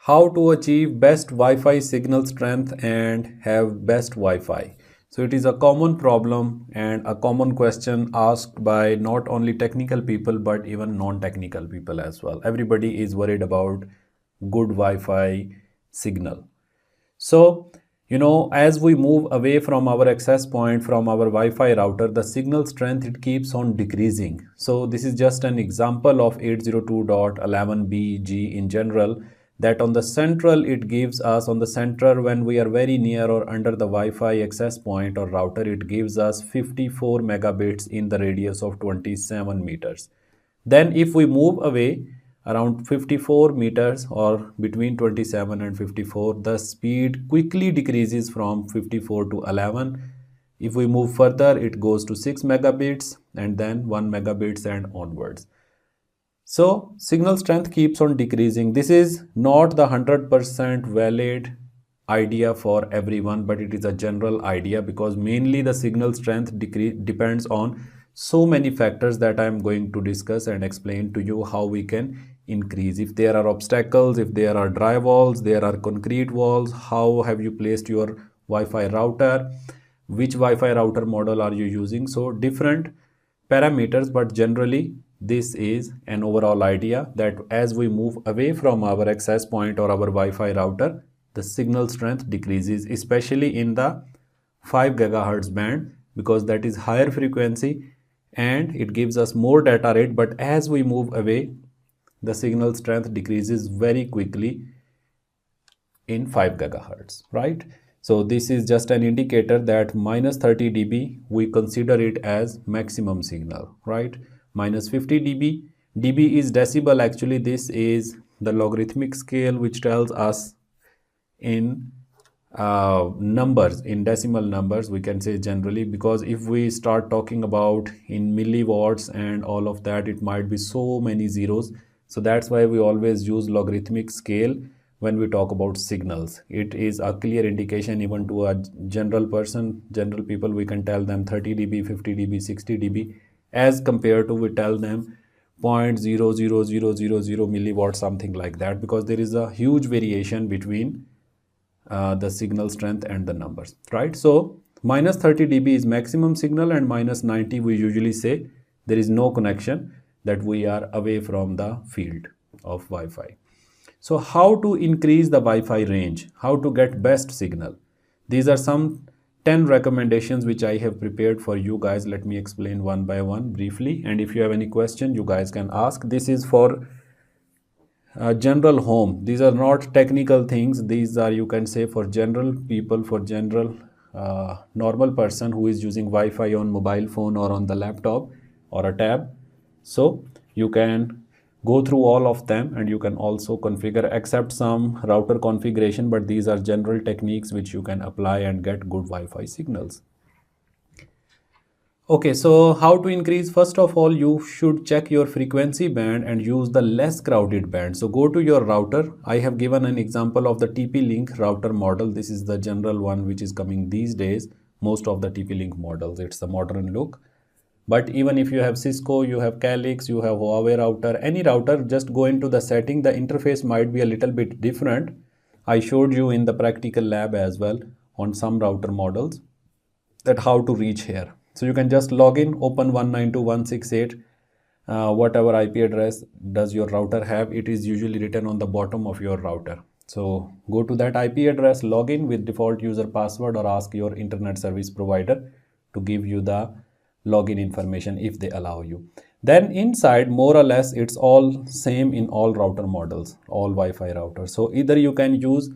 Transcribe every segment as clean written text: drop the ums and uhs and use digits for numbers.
How to achieve best Wi-Fi signal strength and have best Wi-Fi. So it is a common problem and a common question asked by not only technical people but even non-technical people as well. Everybody is worried about good Wi-Fi signal. So, as we move away from our access point, from our Wi-Fi router, the signal strength, it keeps on decreasing. So this is just an example of 802.11bg in general, that on the central, it gives us on the center when we are very near or under the Wi-Fi access point or router, it gives us 54 megabits in the radius of 27 meters. Then if we move away around 54 meters or between 27 and 54, the speed quickly decreases from 54 to 11. If we move further, it goes to 6 megabits and then 1 megabits and onwards. So signal strength keeps on decreasing. This is not the 100% valid idea for everyone, but it is a general idea because mainly the signal strength depends on so many factors that I am going to discuss and explain to you how we can increase. If there are obstacles, if there are dry walls, there are concrete walls, how have you placed your Wi-Fi router, which Wi-Fi router model are you using. So different parameters, but generally this is an overall idea that as we move away from our access point or our Wi-Fi router, the signal strength decreases, especially in the 5 gigahertz band, because that is higher frequency and it gives us more data rate. But as we move away, the signal strength decreases very quickly in 5 gigahertz, right? So this is just an indicator that minus 30 dB, we consider it as maximum signal, right? Minus 50 dB, dB is decibel. Actually, this is the logarithmic scale which tells us in numbers, in decimal numbers, we can say generally, because if we start talking about in milliwatts and all of that, it might be so many zeros. So that's why we always use logarithmic scale when we talk about signals. It is a clear indication even to a general person, general people, we can tell them 30 dB, 50 dB, 60 dB, as compared to we tell them 0.00000 milliwatts, something like that, because there is a huge variation between the signal strength and the numbers, right? So minus 30 dB is maximum signal and minus 90 we usually say there is no connection, that we are away from the field of Wi-Fi. So how to increase the Wi-Fi range, how to get best signal? These are some 10 recommendations which I have prepared for you guys. Let me explain one by one briefly, and if you have any question you guys can ask. This is for general home. These are not technical things. These are, you can say, for general people, for general normal person who is using Wi-Fi on mobile phone or on the laptop or a tab. So you can go through all of them and you can also configure, except some router configuration, but these are general techniques which you can apply and get good Wi-Fi signals. Okay, so how to increase? First of all, you should check your frequency band and use the less crowded band. So go to your router. I have given an example of the TP-Link router model. This is the general one which is coming these days. Most of the TP-Link models, it's the modern look. But even if you have Cisco, you have Calix, you have Huawei router, any router, just go into the setting. The interface might be a little bit different. I showed you in the practical lab as well on some router models that how to reach here. So you can just log in, open 192.168, whatever IP address does your router have, it is usually written on the bottom of your router. So go to that IP address, log in with default user password, or ask your internet service provider to give you the login information if they allow you. Then inside, more or less, it's all same in all router models, all Wi-Fi routers. So either you can use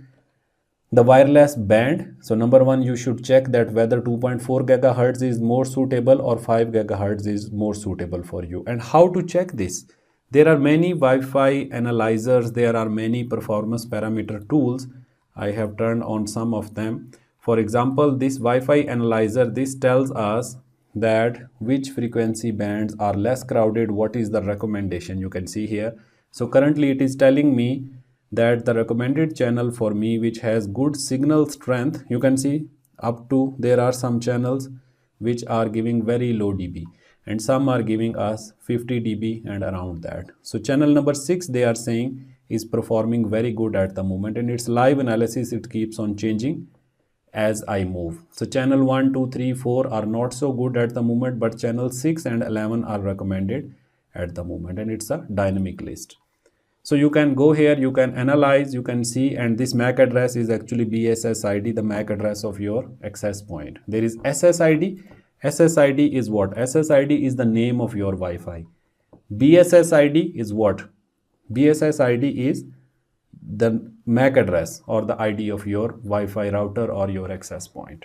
the wireless band. So number one, you should check that whether 2.4 gigahertz is more suitable or 5 gigahertz is more suitable for you. And how to check this? There are many Wi-Fi analyzers, there are many performance parameter tools. I have turned on some of them. For example, this Wi-Fi analyzer, this tells us that which frequency bands are less crowded, what is the recommendation, you can see here. So currently it is telling me that the recommended channel for me which has good signal strength, you can see up to, there are some channels which are giving very low dB and some are giving us 50 dB and around that. So channel number 6, they are saying is performing very good at the moment, and its live analysis, it keeps on changing as I move. So channel 1, 2, 3, 4 are not so good at the moment, but channel 6 and 11 are recommended at the moment, and it's a dynamic list. So you can go here, you can analyze, you can see, and this MAC address is actually BSSID, the MAC address of your access point. There is SSID. SSID is what? SSID is the name of your Wi-Fi. BSSID is what? BSSID is the MAC address or the ID of your Wi-Fi router or your access point.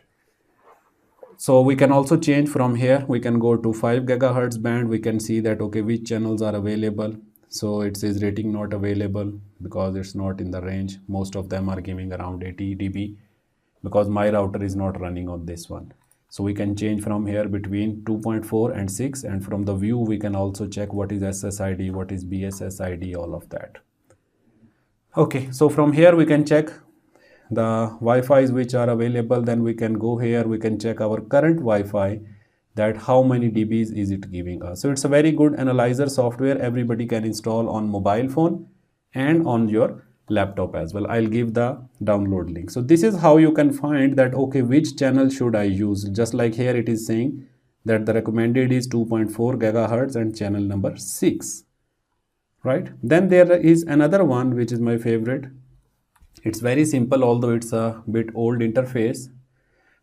So we can also change from here. We can go to 5 GHz band. We can see that, okay, which channels are available. So it says rating not available because it's not in the range. Most of them are giving around 80 dB because my router is not running on this one. So we can change from here between 2.4 and 6, and from the view we can also check what is SSID, what is BSSID, all of that. Okay, so from here we can check the Wi-Fi's which are available. Then we can go here, we can check our current Wi-Fi, that how many dBs is it giving us. So it's a very good analyzer software. Everybody can install on mobile phone and on your laptop as well. I'll give the download link. So this is how you can find that, okay, which channel should I use. Just like here it is saying that the recommended is 2.4 GHz and channel number 6, right? Then there is another one which is my favorite. It's very simple, although it's a bit old interface,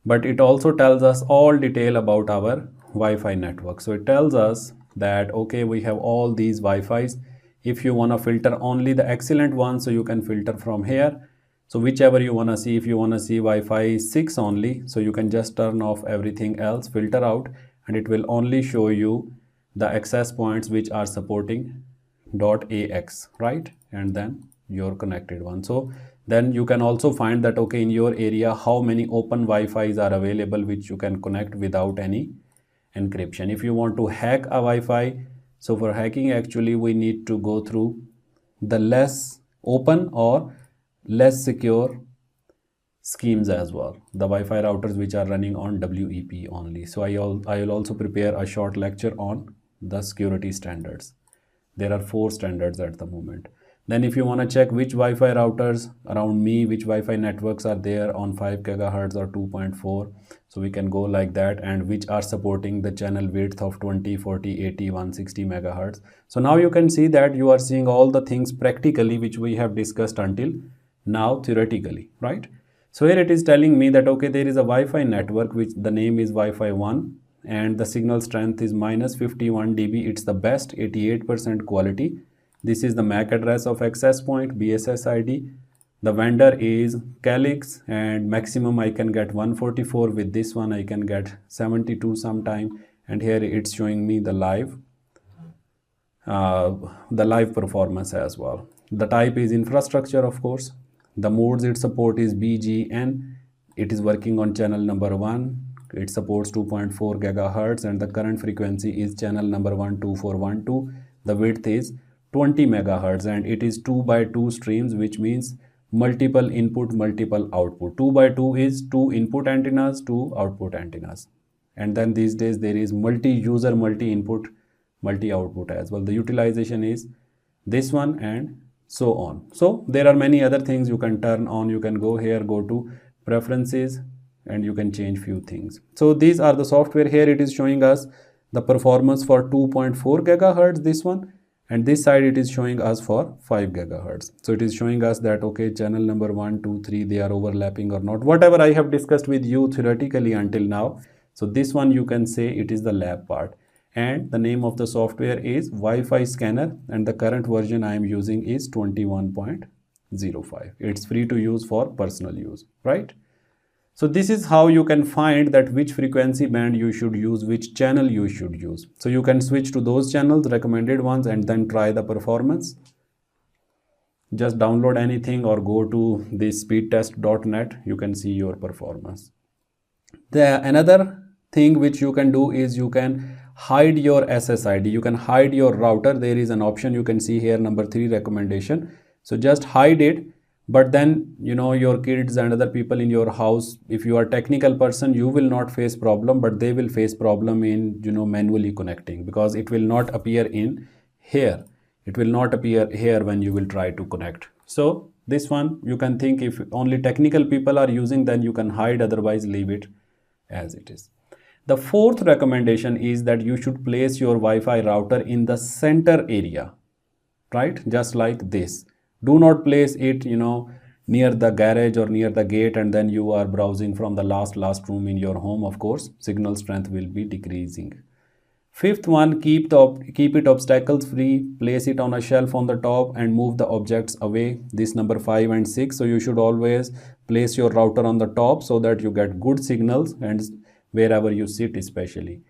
but it also tells us all detail about our Wi-Fi network. So it tells us that, okay, we have all these Wi-Fi's. If you want to filter only the excellent ones, so you can filter from here. So whichever you want to see, if you want to see Wi-Fi 6 only, so you can just turn off everything else, filter out, and it will only show you the access points which are supporting .ax, right? And then your connected one. So then you can also find that, okay, in your area how many open Wi-Fi's are available which you can connect without any encryption. If you want to hack a Wi-Fi, so for hacking actually we need to go through the less open or less secure schemes as well, the Wi-Fi routers which are running on WEP only. So I will also prepare a short lecture on the security standards. There are 4 standards at the moment. Then if you want to check which Wi-Fi routers around me, which Wi-Fi networks are there on 5 GHz or 2.4, so we can go like that, and which are supporting the channel width of 20, 40, 80, 160 MHz. So now you can see that you are seeing all the things practically which we have discussed until now theoretically, right? So here it is telling me that, okay, there is a Wi-Fi network which the name is Wi-Fi 1 and the signal strength is -51 dB. It's the best, 88% quality. This is the MAC address of access point, BSSID. The vendor is Calix, and maximum I can get 144. With this one I can get 72 sometime, and here it's showing me the live performance as well. The type is infrastructure, of course. The modes it support is BGN. It is working on channel number 1. It supports 2.4 GHz and the current frequency is channel number 12412. The width is 20 MHz and it is 2x2 streams, which means multiple input, multiple output. 2x2 is 2 input antennas, 2 output antennas. And then these days there is multi-user, multi-input, multi-output as well. The utilization is this one and so on. So there are many other things you can turn on. You can go here, go to preferences, and you can change few things. So these are the software. Here it is showing us the performance for 2.4 GHz, this one, and this side it is showing us for 5 GHz. So it is showing us that, okay, channel number 1, 2, 3, they are overlapping or not, whatever I have discussed with you theoretically until now. So this one you can say it is the lab part, and the name of the software is Wi-Fi scanner, and the current version I am using is 21.05. It's free to use for personal use, right? So this is how you can find that which frequency band you should use, which channel you should use. So you can switch to those channels, recommended ones, and then try the performance. Just download anything or go to this speedtest.net. You can see your performance. Another thing which you can do is you can hide your SSID. You can hide your router. There is an option you can see here, number 3 recommendation. So just hide it. But then, you know, your kids and other people in your house, if you are a technical person, you will not face problem, but they will face problem in, you know, manually connecting, because it will not appear in here. It will not appear here when you will try to connect. So this one you can think, if only technical people are using, then you can hide, otherwise leave it as it is. The fourth recommendation is that you should place your Wi-Fi router in the center area, right? Just like this. Do not place it, near the garage or near the gate, and then you are browsing from the last room in your home. Of course, signal strength will be decreasing. Fifth one, keep it obstacles free. Place it on a shelf on the top and move the objects away. This number 5 and 6. So you should always place your router on the top so that you get good signals, and wherever you sit especially.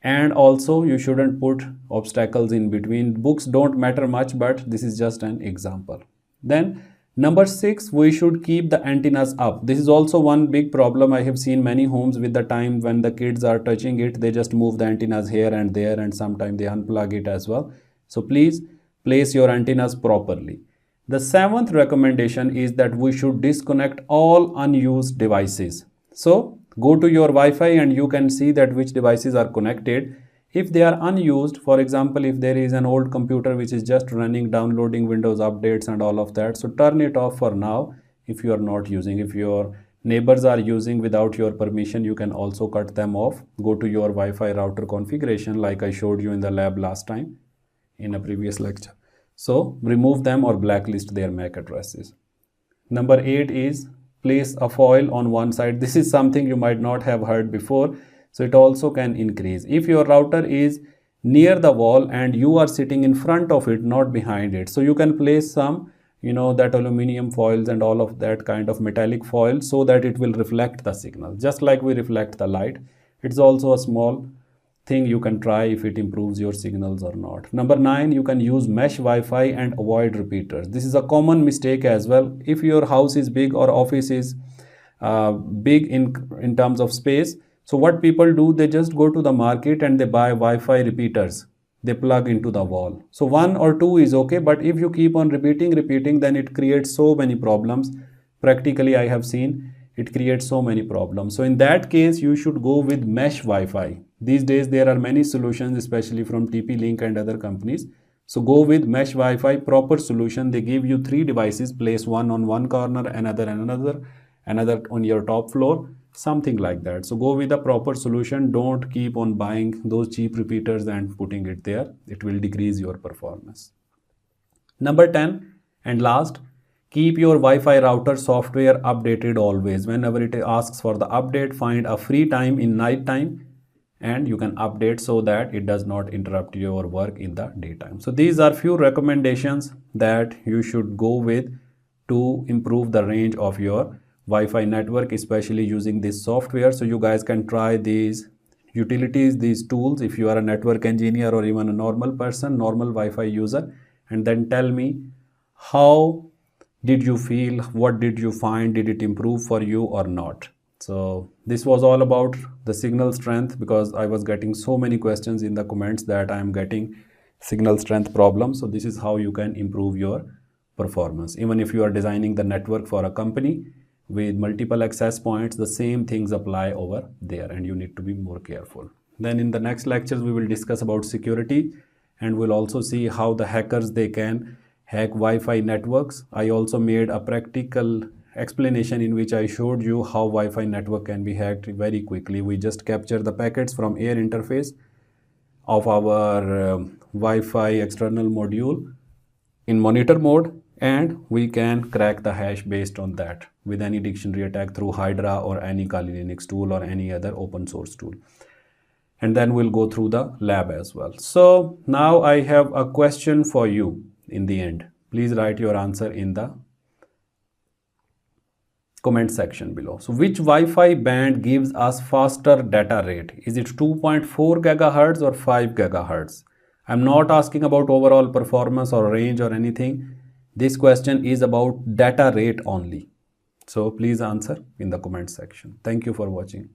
And also you shouldn't put obstacles in between. Books don't matter much, but this is just an example. Then number 6, we should keep the antennas up. This is also one big problem. I have seen many homes with the time when the kids are touching it, they just move the antennas here and there, and sometimes they unplug it as well. So please place your antennas properly. The 7th recommendation is that we should disconnect all unused devices. So go to your Wi-Fi and you can see that which devices are connected. If they are unused, for example, if there is an old computer which is just running, downloading Windows updates and all of that, so turn it off for now if you are not using. If your neighbors are using without your permission, you can also cut them off. Go to your Wi-Fi router configuration like I showed you in the lab last time in a previous lecture. So remove them or blacklist their MAC addresses. Number 8 is place a foil on one side. This is something you might not have heard before. So it also can increase. If your router is near the wall and you are sitting in front of it, not behind it, so you can place some, that aluminum foils and all of that kind of metallic foil, so that it will reflect the signal, just like we reflect the light. It's also a small thing you can try if it improves your signals or not. Number 9, you can use mesh Wi-Fi and avoid repeaters. This is a common mistake as well. If your house is big or office is big in terms of space, so what people do, they just go to the market and they buy Wi-Fi repeaters. They plug into the wall. So 1 or 2 is okay, but if you keep on repeating, then it creates so many problems. Practically, I have seen it creates so many problems. So in that case, you should go with mesh Wi-Fi. These days, there are many solutions, especially from TP-Link and other companies. So go with mesh Wi-Fi, proper solution. They give you 3 devices, place one on one corner, another on your top floor. Something like that. So go with a proper solution. Don't keep on buying those cheap repeaters and putting it there. It will decrease your performance. Number 10 and last, keep your Wi-Fi router software updated always. Whenever it asks for the update, find a free time in night time and you can update so that it does not interrupt your work in the daytime. So these are few recommendations that you should go with to improve the range of your Wi-Fi network, especially using this software. So you guys can try these utilities, these tools, if you are a network engineer or even a normal person, normal Wi-Fi user, and then tell me how did you feel, what did you find, did it improve for you or not. So this was all about the signal strength, because I was getting so many questions in the comments that I am getting signal strength problems. So this is how you can improve your performance. Even if you are designing the network for a company with multiple access points, the same things apply over there and you need to be more careful. Then in the next lectures, we will discuss about security and we'll also see how the hackers, they can hack Wi-Fi networks. I also made a practical explanation in which I showed you how Wi-Fi network can be hacked very quickly. We just capture the packets from air interface of our Wi-Fi external module in monitor mode, and we can crack the hash based on that with any dictionary attack through Hydra or any Kali Linux tool or any other open source tool. And then we'll go through the lab as well. So now I have a question for you in the end. Please write your answer in the comment section below. So which Wi-Fi band gives us faster data rate? Is it 2.4 GHz or 5 GHz? I'm not asking about overall performance or range or anything. This question is about data rate only. So please answer in the comment section. Thank you for watching.